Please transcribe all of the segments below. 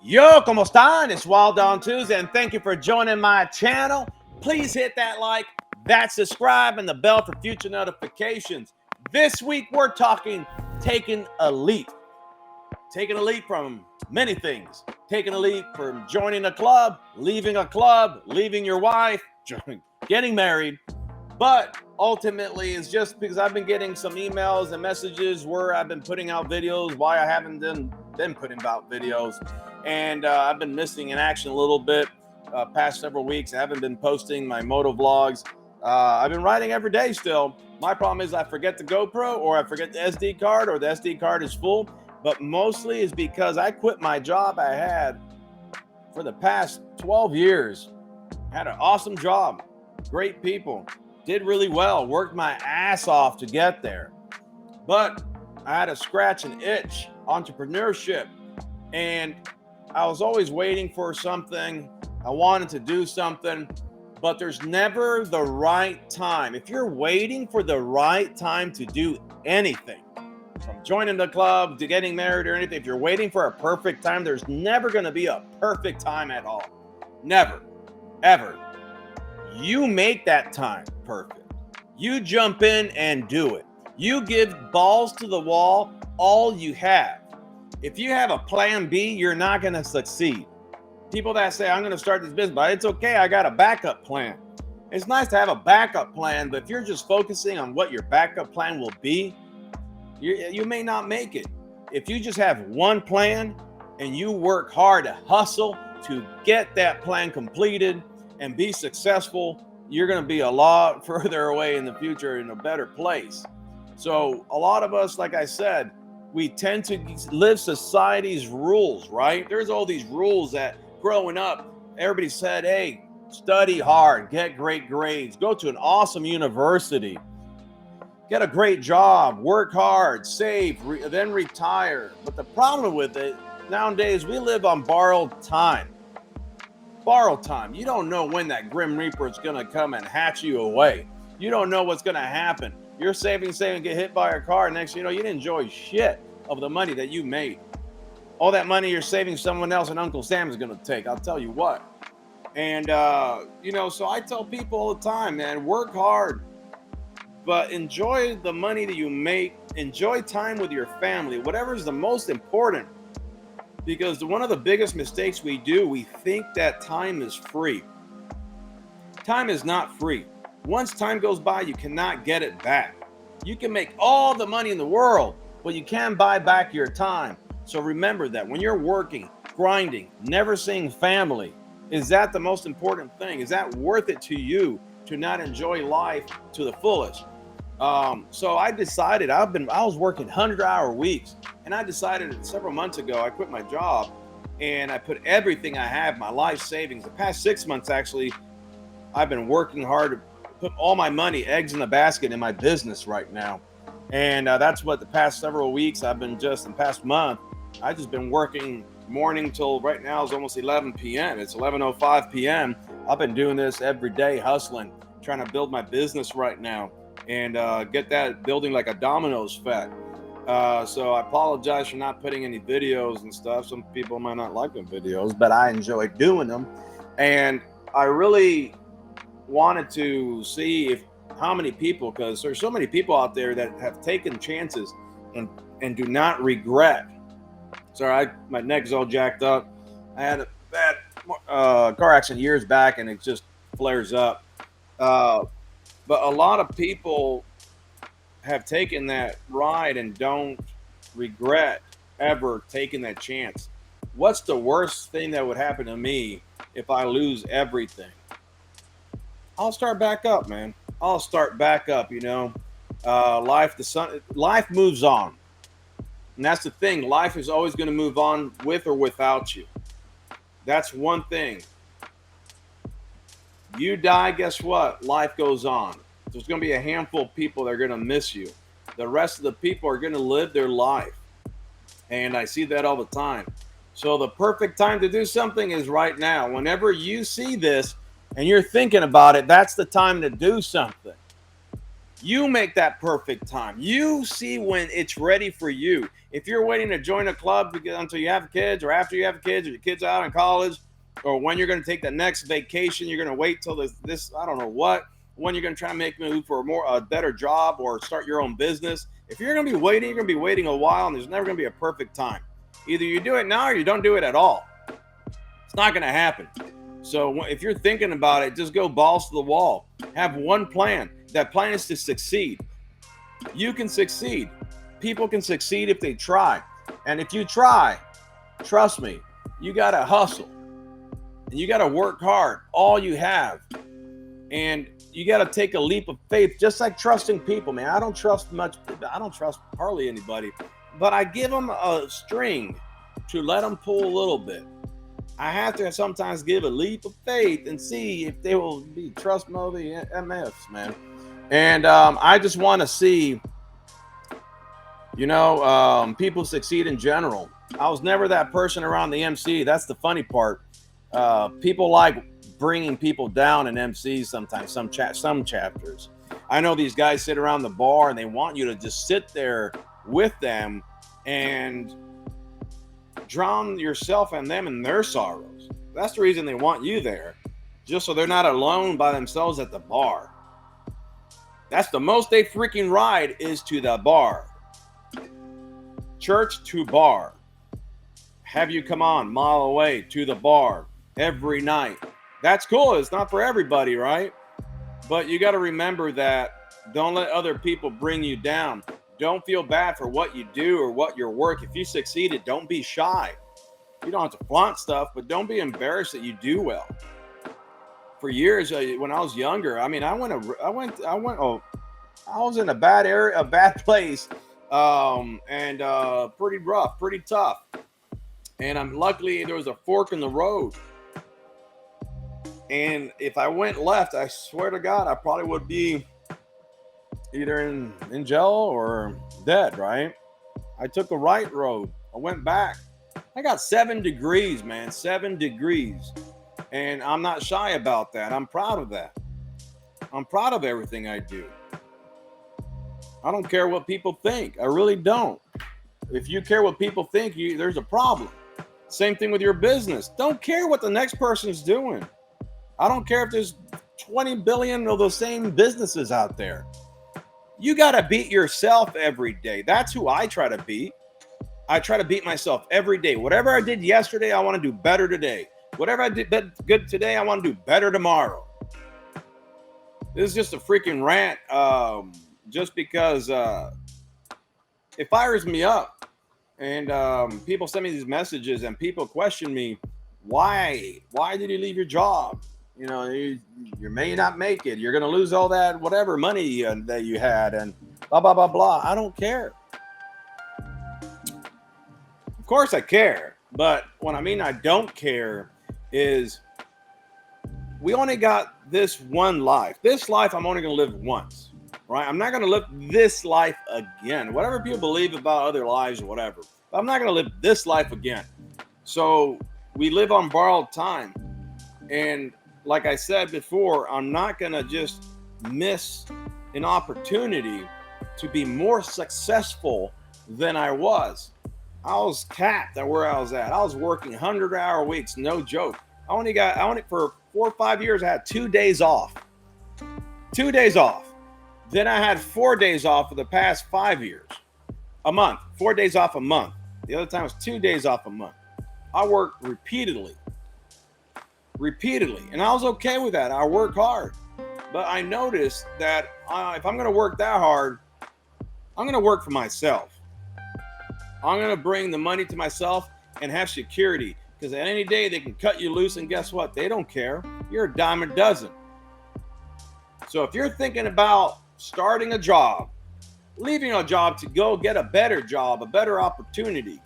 Yo, ¿cómo están? It's Wild on Tuesday, and thank you for joining my channel. Please hit that like, that subscribe, and the bell for future notifications. This week, we're talking taking a leap. Taking a leap from many things. Taking a leap from joining a club, leaving your wife, getting married. But ultimately, it's just because I've been getting some emails and messages where I've been putting out videos, why I haven't been putting out videos. And I've been missing in action a little bit past several weeks. I haven't been posting my moto vlogs. I've been riding every day still. My problem is I forget the GoPro, or I forget the SD card, or the SD card is full. But mostly is because I quit my job I had for the past 12 years. Had an awesome job, great people, did really well, worked my ass off to get there. But I had to scratch an itch, entrepreneurship. And I was always waiting for something. I wanted to do something, but there's never the right time. If you're waiting for the right time to do anything, from joining the club to getting married or anything, if you're waiting for a perfect time, there's never going to be a perfect time at all. Never, ever. You make that time perfect. You jump in and do it. You give balls to the wall all you have. If you have a plan B, you're not going to succeed. People that say, I'm going to start this business, but it's okay, I got a backup plan. It's nice to have a backup plan, but if you're just focusing on what your backup plan will be, you may not make it. If you just have one plan and you work hard to hustle to get that plan completed and be successful, you're going to be a lot further away in the future in a better place. So a lot of us, like I said, we tend to live society's rules, right? There's all these rules that growing up, everybody said, hey, study hard, get great grades, go to an awesome university, get a great job, work hard, save, then retire. But the problem with it, nowadays, we live on borrowed time. Borrowed time. You don't know when that Grim Reaper is going to come and hatch you away. You don't know what's going to happen. You're saving, get hit by a car. Next thing you know, you didn't enjoy shit of the money that you made. All that money you're saving, someone else and Uncle Sam is going to take. I'll tell you what. And, so I tell people all the time, man, work hard, but enjoy the money that you make. Enjoy time with your family, whatever is the most important. Because one of the biggest mistakes we do, we think that time is free. Time is not free. Once time goes by, you cannot get it back. You can make all the money in the world, but you can't buy back your time. So remember that when you're working, grinding, never seeing family, is that the most important thing? Is that worth it to you to not enjoy life to the fullest? So I decided I was working 100-hour weeks, and I decided several months ago, I quit my job and I put everything I have, my life savings. The past 6 months, actually, I've been working hard to put all my money, eggs in the basket in my business right now. And that's what the past several weeks I've been in the past month, I just been working morning till right now is almost 11 p.m. It's 11:05 p.m. I've been doing this every day, hustling, trying to build my business right now and get that building like a dominoes effect. So I apologize for not putting any videos and stuff. Some people might not like the videos, but I enjoy doing them. And I really wanted to see how many people, because there's so many people out there that have taken chances and do not regret. Sorry, my neck's all jacked up. I had a bad car accident years back, and it just flares up. But a lot of people have taken that ride and don't regret ever taking that chance. What's the worst thing that would happen to me if I lose everything? I'll start back up, man. I'll start back up, life moves on. And that's the thing. Life is always going to move on with or without you. That's one thing. You die, guess what? Life goes on. There's going to be a handful of people that are going to miss you. The rest of the people are going to live their life. And I see that all the time. So the perfect time to do something is right now. Whenever you see this and you're thinking about it, that's the time to do something. You make that perfect time. You see when it's ready for you. If you're waiting to join a club until you have kids, or after you have kids, or your kids out in college, or when you're going to take the next vacation, you're going to wait till this I don't know what, when you're going to try to make a move for a better job or start your own business. If you're going to be waiting, you're going to be waiting a while, and there's never going to be a perfect time. Either you do it now or you don't do it at all. It's not going to happen. So if you're thinking about it, just go balls to the wall. Have one plan. That plan is to succeed. You can succeed. People can succeed if they try. And if you try, trust me, you got to hustle. And you got to work hard, all you have. And you got to take a leap of faith, just like trusting people, man. I don't trust hardly anybody, but I give them a string to let them pull a little bit. I have to sometimes give a leap of faith and see if they will be trustworthy MFs, man. And I just want to see, people succeed in general. I was never that person around the MC. That's the funny part. People like bringing people down in MCs sometimes, some chapters. I know these guys sit around the bar and they want you to just sit there with them and drown yourself and them in their sorrows. That's the reason they want you there, just so they're not alone by themselves at the bar. That's the most they freaking ride, is to the bar. Church to bar. Have you come on, mile away to the bar every night. That's cool. It's not for everybody, right? But you got to remember that don't let other people bring you down. Don't feel bad for what you do or what your work. If you succeeded, don't be shy. You don't have to flaunt stuff, but don't be embarrassed that you do well. For years, when I was younger, I was in a bad area, a bad place, and pretty rough, pretty tough. And luckily there was a fork in the road. And if I went left, I swear to God, I probably would be either in jail or dead, right? I took a right road. I went back. I got 7 degrees, man, 7 degrees. And I'm not shy about that. I'm proud of that. I'm proud of everything I do. I don't care what people think. I really don't. If you care what people think, there's a problem. Same thing with your business. Don't care what the next person's doing. I don't care if there's 20 billion of the same businesses out there. You got to beat yourself every day. That's who I try to beat. I try to beat myself every day. Whatever I did yesterday, I want to do better today. Whatever I did good today, I want to do better tomorrow. This is just a freaking rant, just because it fires me up. And people send me these messages and people question me, why did you leave your job? You may not make it. You're going to lose all that whatever money that you had and blah, blah, blah, blah. I don't care. Of course I care. But what I mean I don't care is we only got this one life. This life I'm only going to live once, right? I'm not going to live this life again. Whatever people believe about other lives or whatever. I'm not going to live this life again. So we live on borrowed time. And like I said before, I'm not going to just miss an opportunity to be more successful than I was. I was capped at where I was at. I was working 100-hour weeks, no joke. I only for 4 or 5 years, I had 2 days off. 2 days off. Then I had 4 days off for the past 5 years. A month. 4 days off a month. The other time was 2 days off a month. I worked repeatedly. And I was okay with that. I work hard. But I noticed that if I'm going to work that hard, I'm going to work for myself. I'm going to bring the money to myself and have security. Because at any day, they can cut you loose, and guess what? They don't care. You're a dime a dozen. So if you're thinking about starting a job, leaving a job to go get a better job, a better opportunity,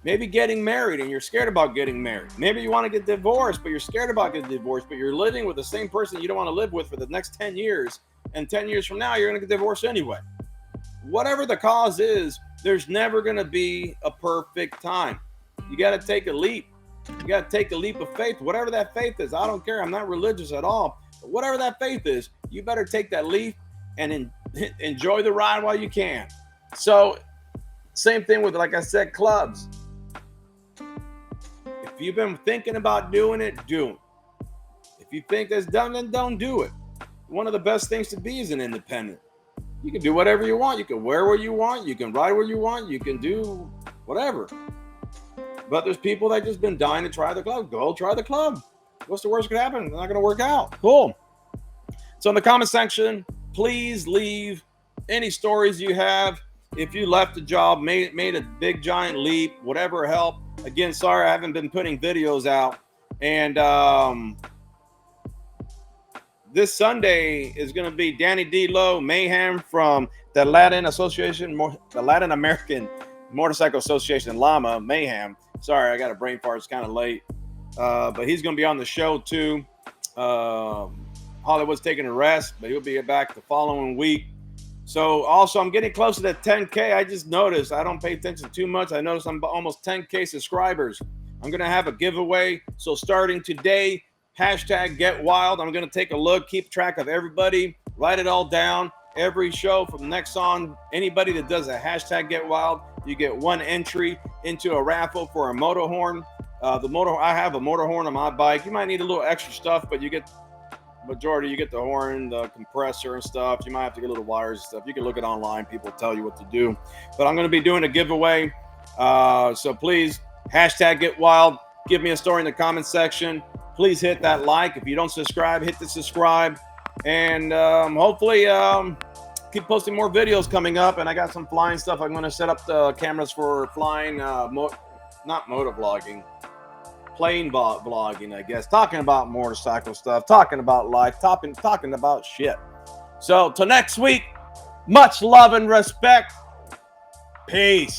maybe getting married and you're scared about getting married. Maybe you want to get divorced, but you're scared about getting divorced, but you're living with the same person you don't want to live with for the next 10 years. And 10 years from now, you're going to get divorced anyway. Whatever the cause is, there's never going to be a perfect time. You got to take a leap. You got to take a leap of faith, whatever that faith is. I don't care. I'm not religious at all. But whatever that faith is, you better take that leap and enjoy the ride while you can. So same thing with, like I said, clubs. If you've been thinking about doing it, do it. If you think that's done, then don't do it. One of the best things to be is an independent. You can do whatever you want. You can wear what you want. You can ride where you want. You can do whatever. But there's people that just been dying to try the club. Go try the club. What's the worst that could happen? It's not going to work out. Cool. So in the comment section, please leave any stories you have. If you left a job, made a big giant leap, whatever helped. Again, sorry I haven't been putting videos out. And this Sunday is going to be Danny D. Lowe Mayhem from the Latin American Motorcycle Association, LAMA Mayhem. Sorry, I got a brain fart. It's kind of late. But he's going to be on the show too. Hollywood's taking a rest, but he'll be back the following week. So also, I'm getting closer to 10K. I just noticed I don't pay attention too much. I noticed I'm almost 10K subscribers. I'm going to have a giveaway. So starting today, hashtag Get Wild. I'm going to take a look, keep track of everybody, write it all down. Every show from next on, anybody that does a hashtag Get Wild, you get one entry into a raffle for a motor horn. I have a motor horn on my bike. You might need a little extra stuff, but you get majority. You get the horn, the compressor and stuff. You might have to get little wires and stuff. You can look it online. People tell you what to do. But I'm going to be doing a giveaway. So please, hashtag Get Wild. Give me a story in the comment section. Please hit that like. If you don't subscribe, hit the subscribe. And hopefully keep posting more videos coming up. And I got some flying stuff. I'm going to set up the cameras for flying, not motor vlogging. Plane vlogging, I guess, talking about motorcycle stuff, talking about life, talking about shit. So till next week, much love and respect. Peace.